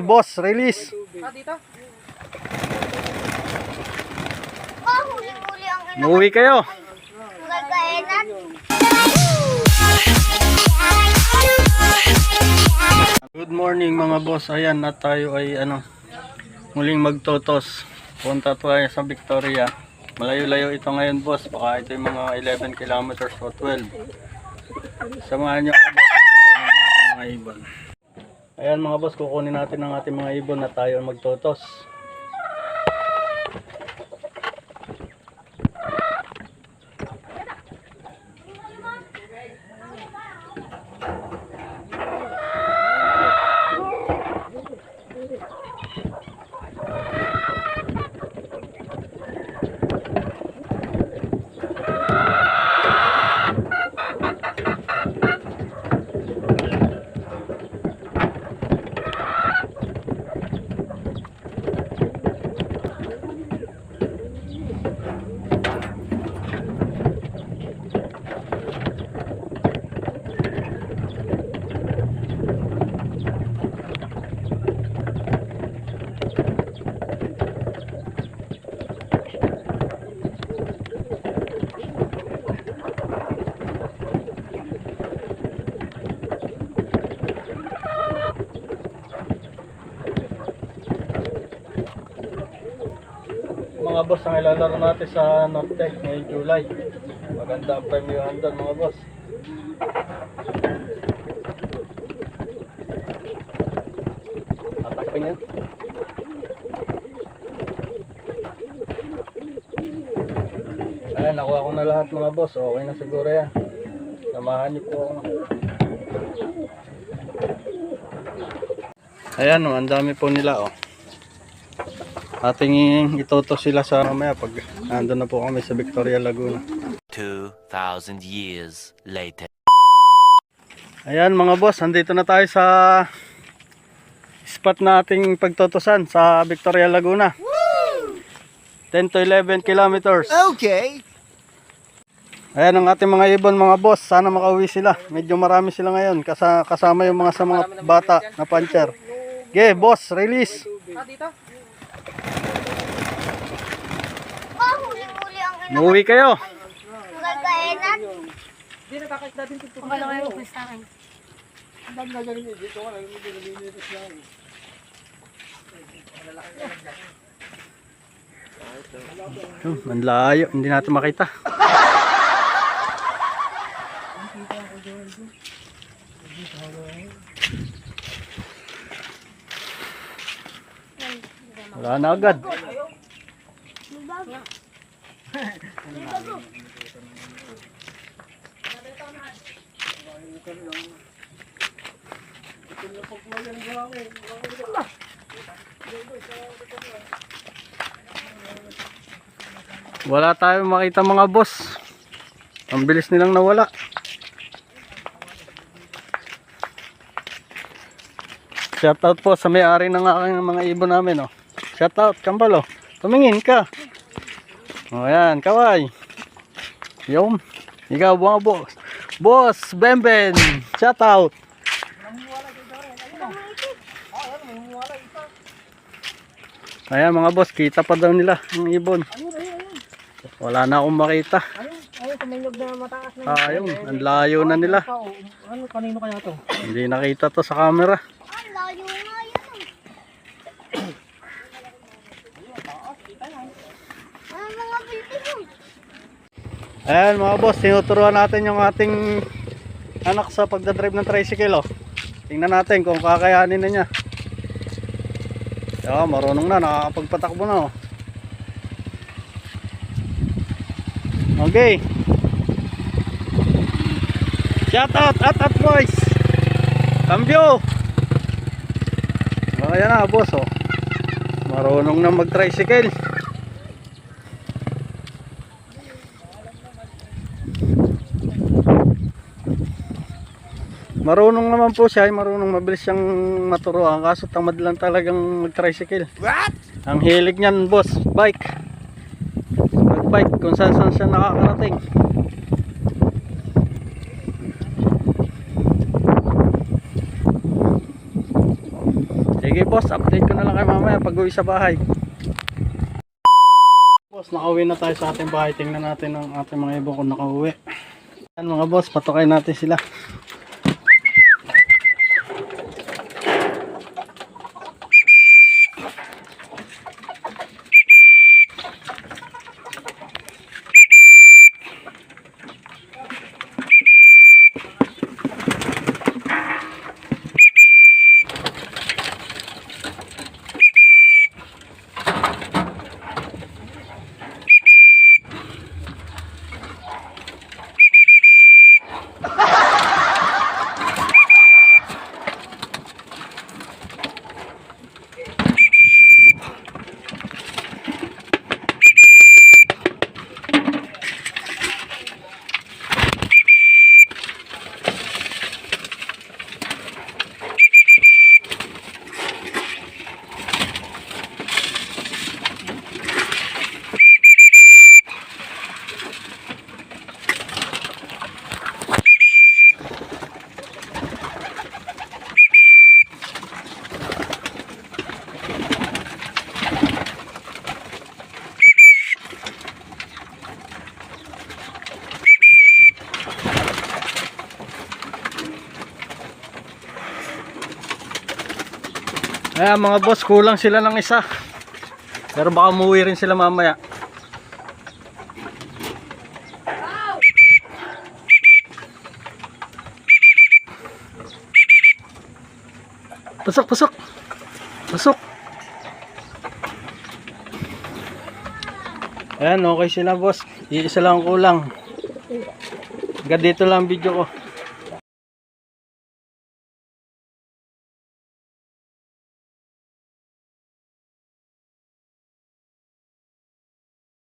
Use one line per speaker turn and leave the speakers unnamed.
Boss, release.
Dito?
Huli-huli ang ina.
Umuwi kayo.
Gagainan.
Good morning mga boss. Ayan na tayo ay muling magtotos. Punta tayo sa Victoria. Malayo-layo ito ngayon boss. Baka ito yung mga 11 kilometers o 12. Samahan nyo ako boss. Kukunin natin mga ibon. Ayan mga boss, kukunin natin ang ating mga ibon na tayo magtotos. Mga boss, ang ilalaro natin sa Norte ngayong July. Maganda ang premium doon mga boss. Atakpin yan. Ayan, nakuha ko na lahat mga boss. Okay na siguro yan. Samahan niyo po ako. Ayan, ang dami po nila oh. Ating itoto sila sa mamaya pag nandun na po kami sa Victoria, Laguna.
2,000 years later.
Ayan mga boss, andito na tayo sa spot na ating pagtotosan sa Victoria, Laguna. 10 to 11 kilometers.
Okay.
Ayan ang ating mga ibon mga boss, sana makauwi sila. Medyo marami sila ngayon, kasama yung mga sa mga bata na puncher. Okay boss, release.
Dito?
Huli-huli ang ina.
Umuwi kayo.
Gagainan.
Hindi nakakaisda din dito.
Ang kalaway mo sa akin.
Ang layo, hindi natin makita. Wala na agad. Wala tayong makita mga boss. Ang bilis nilang nawala. Shoutout po sa may-ari ng aking mga ibon namin oh. Shoutout Kambal oh. Tumingin ka. O yan, kaway. Yung, ikaw buwang boss. Boss Bemben, shout out. Ayan mga boss, kita pa daw nila ang ibon. Wala na akong makita.
Ayun, tumingog na mataas na.
Ayun, ang layo na nila.
Ano, kanino kaya to?
Hindi nakita to sa camera.
Ang layo nga yan. Ang mga bilbilo.
Ayan mga boss, tinuturuan natin yung ating anak sa pagdadrive ng tricycle oh. Tingnan natin kung kakayanin na niya. Marunong na, nakakapagpatakbo na oh. Okay. Shout out at boys. Cambio. Ayan na boss oh. Marunong na mag-tricycle. Marunong naman po siya, marunong, mabilis siyang maturuan, kaso tamad lang talagang mag-tricycle.
What?
Ang hilig niyan boss, bike. Mag-bike kung saan siya nakakarating. Sige boss, update ko na lang kayo mamaya pag uwi sa bahay. Boss, nakauwi na tayo sa ating bahay. Tingnan natin ang ating mga ibon kung nakauwi. Yan mga boss, patukay natin sila. Ayan mga boss, kulang sila ng isa. Pero baka umuwi rin sila mamaya. Pasok, pasok. Pasok. Ayan, okay sila boss. Iisa lang ang kulang. Hanggang dito lang ang video ko.